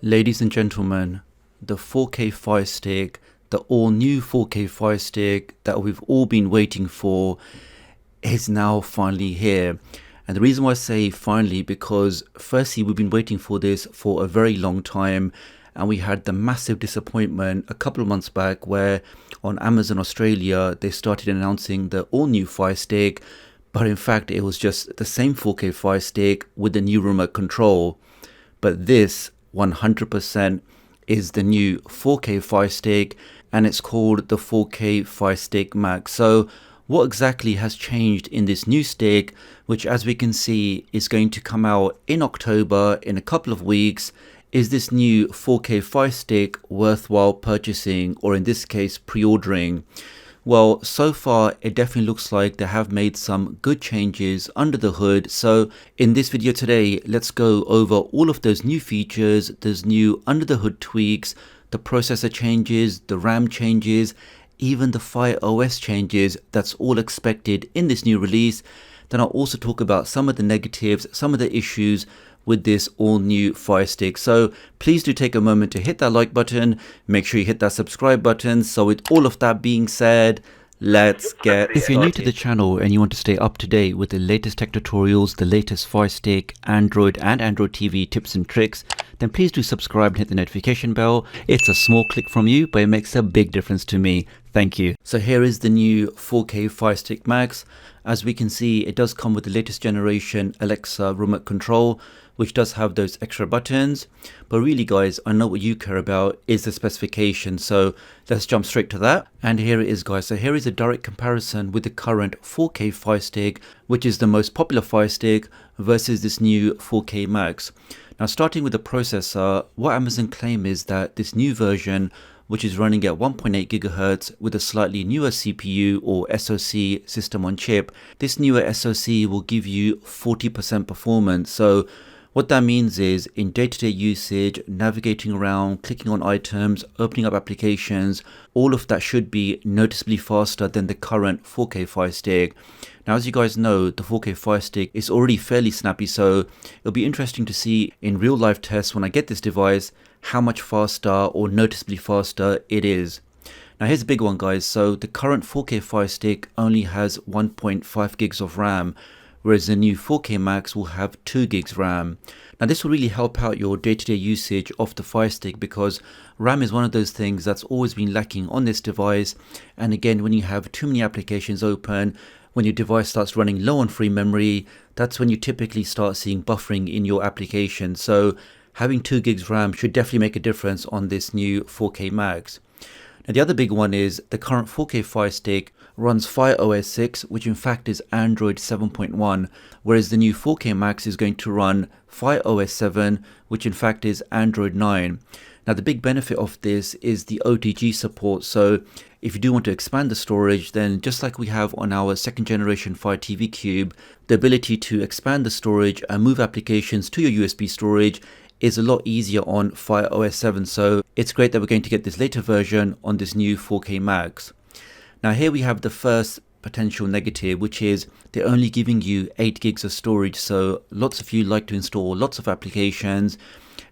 Ladies and gentlemen, the 4K Firestick, the all-new 4K Firestick that we've all been waiting for is now finally here. And the reason why I say finally, because firstly, we've been waiting for this for a very long time, and we had the massive disappointment a couple of months back where on Amazon Australia, they started announcing the all-new Firestick, but in fact, it was just the same 4K Firestick with the new remote control. But this 100% is the new 4K Firestick, and it's called the 4K Firestick Max. So what exactly has changed in this new stick, which as we can see is going to come out in October in a couple of weeks? Is this new 4K Firestick worthwhile purchasing, or in this case pre-ordering? Well, so far it definitely looks like they have made some good changes under the hood. So in this video today, let's go over all of those new features, those new under the hood tweaks, the processor changes, the RAM changes, even the FireOS changes that's all expected in this new release. Then I'll also talk about some of the negatives, some of the issues with this all new Firestick. So please do take a moment to hit that like button, make sure you hit that subscribe button. So with all of that being said, let's get started. If you're new to the channel and you want to stay up to date with the latest tech tutorials, the latest Firestick, Android and Android TV tips and tricks, then please do subscribe and hit the notification bell. It's a small click from you, but it makes a big difference to me. Thank you. So here is the new 4K Firestick Max. As we can see, it does come with the latest generation Alexa remote control, which does have those extra buttons. But really guys, I know what you care about is the specification. So let's jump straight to that. And here it is guys. So here is a direct comparison with the current 4K Firestick, which is the most popular Firestick, versus this new 4K Max. Now starting with the processor, what Amazon claim is that this new version, which is running at 1.8 GHz with a slightly newer CPU or SoC system on chip, this newer SoC will give you 40% performance. So what that means is in day-to-day usage, navigating around, clicking on items, opening up applications, all of that should be noticeably faster than the current 4K Firestick. Now, as you guys know, the 4K Firestick is already fairly snappy, so it'll be interesting to see in real life tests when I get this device, how much faster or noticeably faster it is. Now here's a big one guys. So the current 4K Firestick only has 1.5 gigs of RAM, whereas the new 4K Max will have 2 gigs RAM. Now this will really help out your day-to-day usage of the Firestick, because RAM is one of those things that's always been lacking on this device. And again, when you have too many applications open, when your device starts running low on free memory, that's when you typically start seeing buffering in your application. So having 2 gigs RAM should definitely make a difference on this new 4K Max. Now the other big one is the current 4K Firestick runs FireOS 6, which in fact is Android 7.1, whereas the new 4K Max is going to run FireOS 7, which in fact is Android 9. Now the big benefit of this is the OTG support. So if you do want to expand the storage, then just like we have on our second generation Fire TV Cube, the ability to expand the storage and move applications to your USB storage is a lot easier on FireOS 7. So it's great that we're going to get this later version on this new 4K Max. Now here we have the first potential negative, which is they're only giving you 8 gigs of storage. So lots of you like to install lots of applications,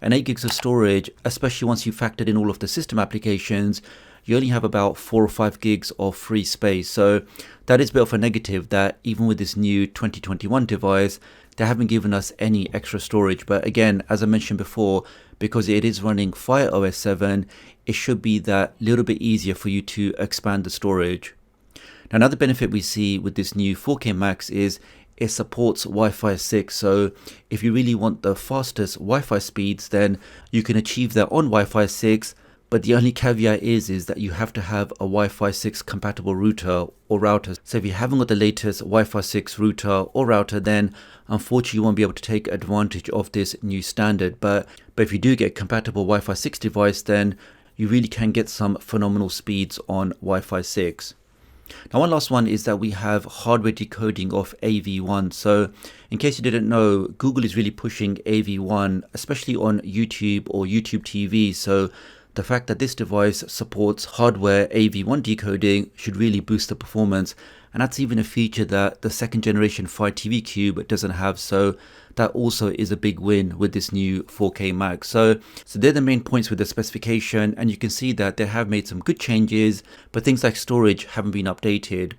and 8 gigs of storage, especially once you've factored in all of the system applications, you only have about 4 or 5 gigs of free space. So that is a bit of a negative, that even with this new 2021 device, they haven't given us any extra storage. But again, as I mentioned before, because it is running FireOS 7, it should be that little bit easier for you to expand the storage. Now, another benefit we see with this new 4K Max is it supports Wi-Fi 6. So if you really want the fastest Wi-Fi speeds, then you can achieve that on Wi-Fi 6. But the only caveat is that you have to have a Wi-Fi 6 compatible router or router. So if you haven't got the latest Wi-Fi 6 router or router, then unfortunately you won't be able to take advantage of this new standard. But if you do get a compatible Wi-Fi 6 device, then you really can get some phenomenal speeds on Wi-Fi 6. Now one last one is that we have hardware decoding of AV1. So in case you didn't know, Google is really pushing AV1, especially on YouTube or YouTube TV. So the fact that this device supports hardware AV1 decoding should really boost the performance. And that's even a feature that the second generation Fire TV Cube doesn't have. So that also is a big win with this new 4K Max. So they're the main points with the specification, and you can see that they have made some good changes, but things like storage haven't been updated.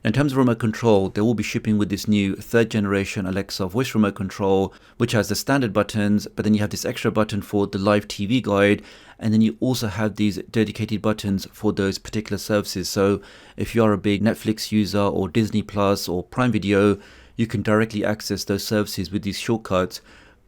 In terms of remote control, they will be shipping with this new 3rd generation Alexa voice remote control, which has the standard buttons, but then you have this extra button for the live TV guide, and then you also have these dedicated buttons for those particular services. So if you are a big Netflix user or Disney Plus or Prime Video, you can directly access those services with these shortcuts.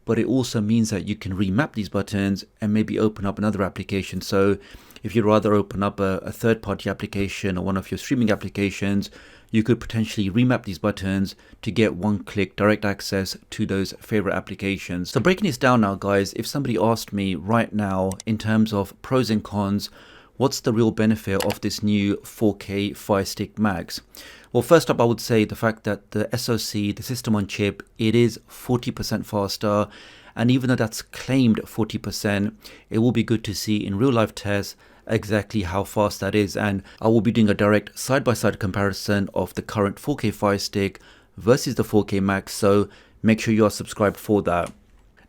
But it also means that you can remap these buttons and maybe open up another application. So if you'd rather open up a third-party application or one of your streaming applications, you could potentially remap these buttons to get one-click direct access to those favorite applications. So breaking this down now, guys, if somebody asked me right now in terms of pros and cons, what's the real benefit of this new 4K Firestick Max? Well, first up, I would say the fact that the SoC, the system on chip, it is 40% faster. And even though that's claimed 40%, it will be good to see in real life tests exactly how fast that is. And I will be doing a direct side-by-side comparison of the current 4K Firestick versus the 4K Max. So make sure you are subscribed for that.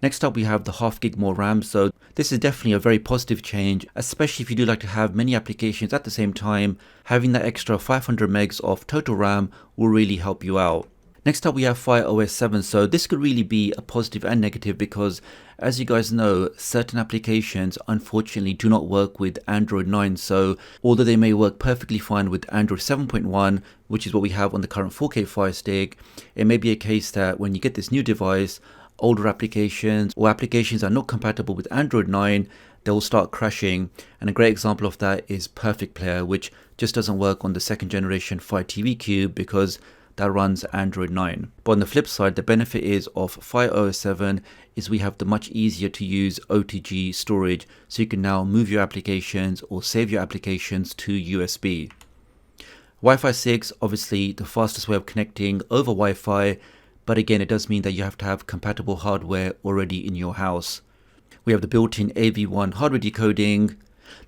Next up, we have the half gig more RAM. So this is definitely a very positive change, especially if you do like to have many applications at the same time. Having that extra 500 megs of total RAM will really help you out. Next up, we have FireOS 7. So this could really be a positive and negative because, as you guys know, certain applications unfortunately do not work with Android 9. So although they may work perfectly fine with Android 7.1, which is what we have on the current 4K Firestick, it may be a case that when you get this new device, older applications or applications are not compatible with Android 9, they will start crashing. And a great example of that is Perfect Player, which just doesn't work on the 2nd generation Fire TV Cube because that runs Android 9. But on the flip side, the benefit is of FireOS 7 is we have the much easier to use OTG storage, so you can now move your applications or save your applications to USB. Wi-Fi 6, obviously the fastest way of connecting over Wi-Fi, but again, it does mean that you have to have compatible hardware already in your house. We have the built-in AV1 hardware decoding.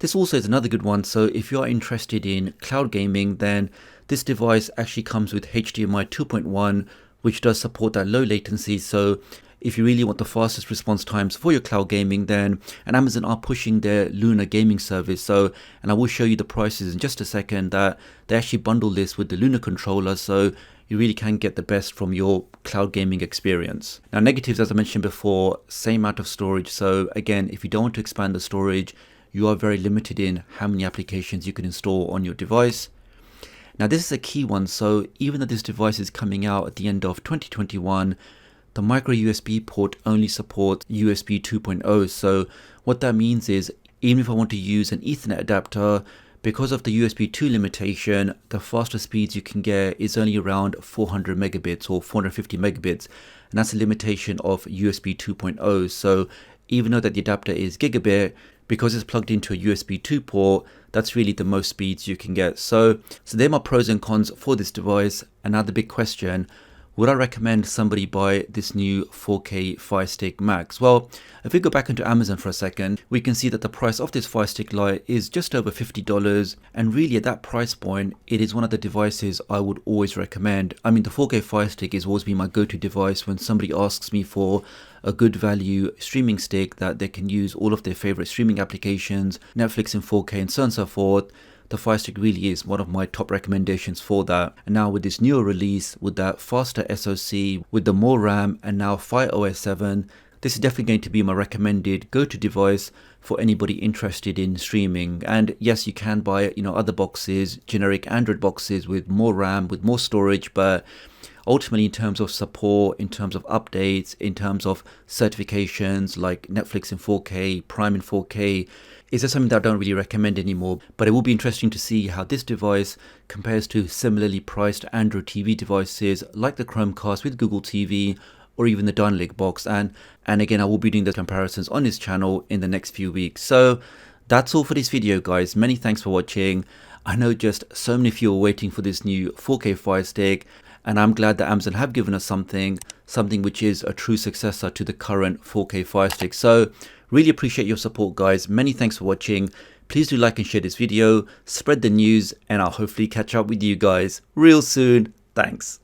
This also is another good one, so if you are interested in cloud gaming, then this device actually comes with HDMI 2.1, which does support that low latency. So if you really want the fastest response times for your cloud gaming, then and Amazon are pushing their Luna gaming service. So, and I will show you the prices in just a second, that they actually bundle this with the Luna controller, so you really can get the best from your cloud gaming experience. Now, negatives, as I mentioned before, same amount of storage. So again, if you don't want to expand the storage, you are very limited in how many applications you can install on your device. Now, this is a key one. So even though this device is coming out at the end of 2021, the micro USB port only supports USB 2.0. So what that means is, even if I want to use an Ethernet adapter, because of the USB 2 limitation, the fastest speeds you can get is only around 400 megabits or 450 megabits. And that's a limitation of USB 2.0. So even though that the adapter is gigabit, because it's plugged into a USB 2 port, that's really the most speeds you can get. So they're my pros and cons for this device. And now the big question, would I recommend somebody buy this new 4K Firestick Max? Well, if we go back into Amazon for a second, we can see that the price of this Firestick Lite is just over $50. And really at that price point, it is one of the devices I would always recommend. I mean, the 4K Firestick has always been my go-to device when somebody asks me for a good value streaming stick that they can use all of their favorite streaming applications, Netflix in 4K and so on and so forth. The Firestick really is one of my top recommendations for that. And now with this newer release, with that faster SoC, with the more RAM, and now FireOS 7, this is definitely going to be my recommended go-to device for anybody interested in streaming. And yes, you can buy, other boxes, generic Android boxes with more RAM, with more storage, but ultimately in terms of support, in terms of updates, in terms of certifications like Netflix in 4K, Prime in 4K, is that something that I don't really recommend anymore. But it will be interesting to see how this device compares to similarly priced Android TV devices like the Chromecast with Google TV or even the Dynalic box. And again, I will be doing the comparisons on this channel in the next few weeks. So that's all for this video, guys. Many thanks for watching. I know just so many of you are waiting for this new 4K Firestick, and I'm glad that Amazon have given us something which is a true successor to the current 4K Firestick. So really appreciate your support, guys. Many thanks for watching. Please do like and share this video, spread the news, and I'll hopefully catch up with you guys real soon. Thanks.